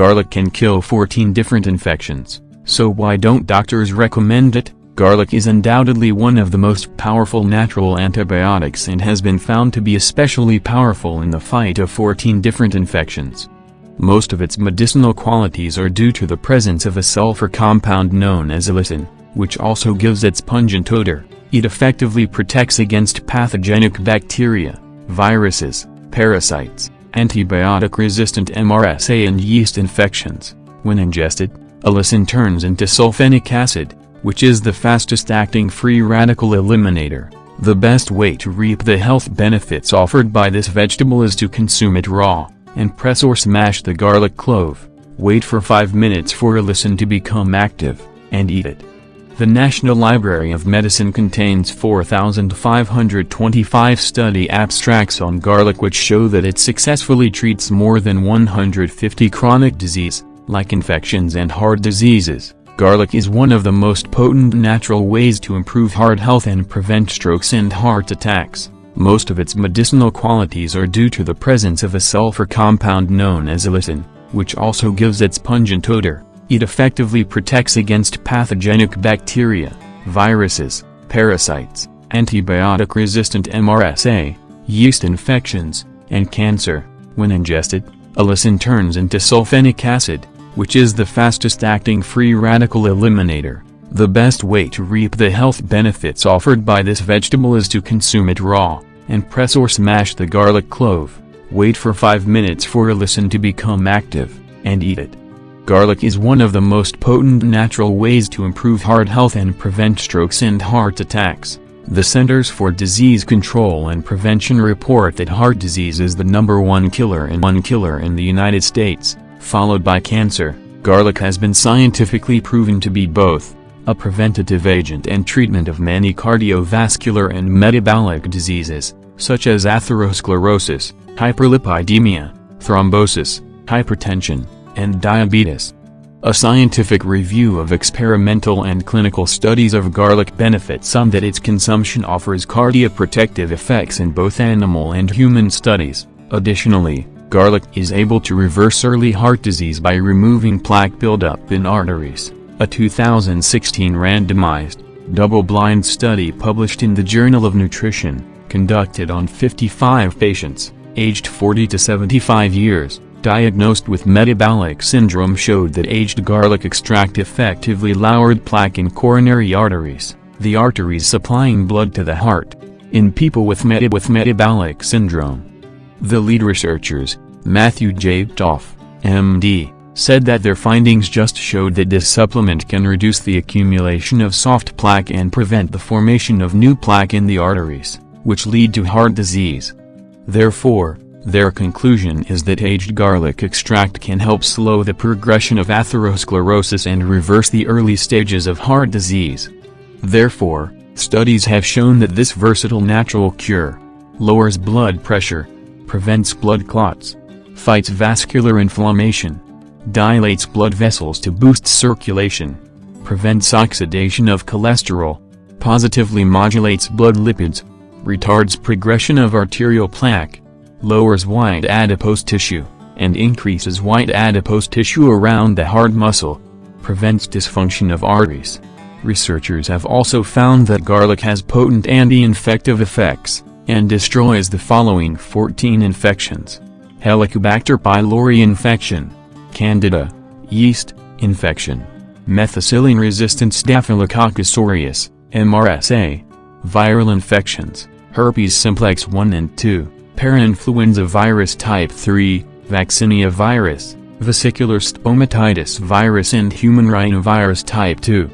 Garlic can kill 14 different infections, so why don't doctors recommend it? Garlic is undoubtedly one of the most powerful natural antibiotics and has been found to be especially powerful in the fight of 14 different infections. Most of its medicinal qualities are due to the presence of a sulfur compound known as allicin, which also gives its pungent odor. It effectively protects against pathogenic bacteria, viruses, parasites, antibiotic-resistant MRSA and yeast infections. When ingested, allicin turns into sulfenic acid, which is the fastest-acting free radical eliminator. The best way to reap the health benefits offered by this vegetable is to consume it raw, and press or smash the garlic clove. Wait for 5 minutes for allicin to become active, and eat it. The National Library of Medicine contains 4,525 study abstracts on garlic which show that it successfully treats more than 150 chronic disease, like infections and heart diseases. Garlic is one of the most potent natural ways to improve heart health and prevent strokes and heart attacks. Most of its medicinal qualities are due to the presence of a sulfur compound known as allicin, which also gives its pungent odor. It effectively protects against pathogenic bacteria, viruses, parasites, antibiotic-resistant MRSA, yeast infections, and cancer. When ingested, allicin turns into sulfenic acid, which is the fastest-acting free radical eliminator. The best way to reap the health benefits offered by this vegetable is to consume it raw, and press or smash the garlic clove. Wait for 5 minutes for allicin to become active, and eat it. Garlic is one of the most potent natural ways to improve heart health and prevent strokes and heart attacks. The Centers for Disease Control and Prevention report that heart disease is the #1 killer in the United States, followed by cancer. Garlic has been scientifically proven to be both a preventative agent and treatment of many cardiovascular and metabolic diseases, such as atherosclerosis, hyperlipidemia, thrombosis, hypertension, and diabetes. A scientific review of experimental and clinical studies of garlic benefits found that its consumption offers cardioprotective effects in both animal and human studies. Additionally, garlic is able to reverse early heart disease by removing plaque buildup in arteries. A 2016 randomized, double-blind study published in the Journal of Nutrition, conducted on 55 patients, aged 40 to 75 years, diagnosed with metabolic syndrome showed that aged garlic extract effectively lowered plaque in coronary arteries, the arteries supplying blood to the heart, in people with metabolic syndrome. The lead researchers, Matthew J. Toff, MD, said that their findings just showed that this supplement can reduce the accumulation of soft plaque and prevent the formation of new plaque in the arteries, which lead to heart disease. Therefore, their conclusion is that aged garlic extract can help slow the progression of atherosclerosis and reverse the early stages of heart disease. Therefore, studies have shown that this versatile natural cure lowers blood pressure, prevents blood clots, fights vascular inflammation, dilates blood vessels to boost circulation, prevents oxidation of cholesterol, positively modulates blood lipids, retards progression of arterial plaque, lowers white adipose tissue, and increases white adipose tissue around the heart muscle, prevents dysfunction of arteries. Researchers have also found that garlic has potent anti-infective effects, and destroys the following 14 infections: Helicobacter pylori infection, Candida, yeast infection, methicillin-resistant Staphylococcus aureus, MRSA, viral infections, herpes simplex 1 and 2, parainfluenza virus type 3, vaccinia virus, vesicular stomatitis virus and human rhinovirus type 2.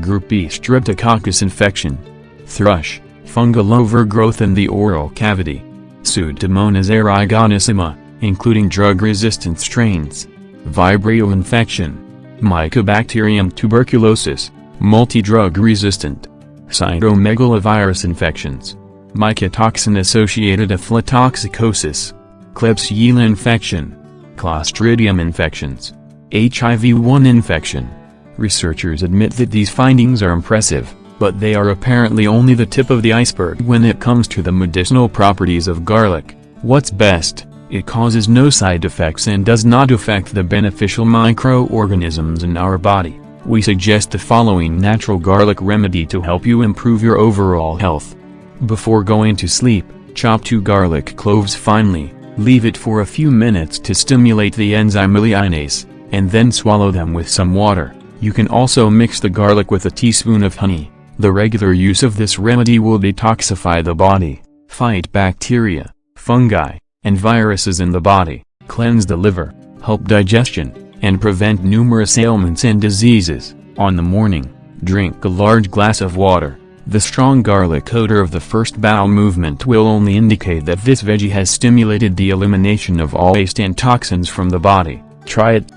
Group B streptococcus infection, thrush, fungal overgrowth in the oral cavity, Pseudomonas aeruginosa, including drug-resistant strains, Vibrio infection, Mycobacterium tuberculosis, multi-drug resistant, cytomegalovirus infections, mycotoxin-associated aflatoxicosis, Klebsiella infection, Clostridium infections, HIV-1 infection. Researchers admit that these findings are impressive, but they are apparently only the tip of the iceberg when it comes to the medicinal properties of garlic. What's best? It causes no side effects and does not affect the beneficial microorganisms in our body. We suggest the following natural garlic remedy to help you improve your overall health. Before going to sleep, chop 2 garlic cloves finely, leave it for a few minutes to stimulate the enzyme ileaginase, and then swallow them with some water. You can also mix the garlic with a teaspoon of honey. The regular use of this remedy will detoxify the body, fight bacteria, fungi, and viruses in the body, cleanse the liver, help digestion, and prevent numerous ailments and diseases. On the morning, drink a large glass of water. The strong garlic odor of the first bowel movement will only indicate that this veggie has stimulated the elimination of all waste and toxins from the body. Try it.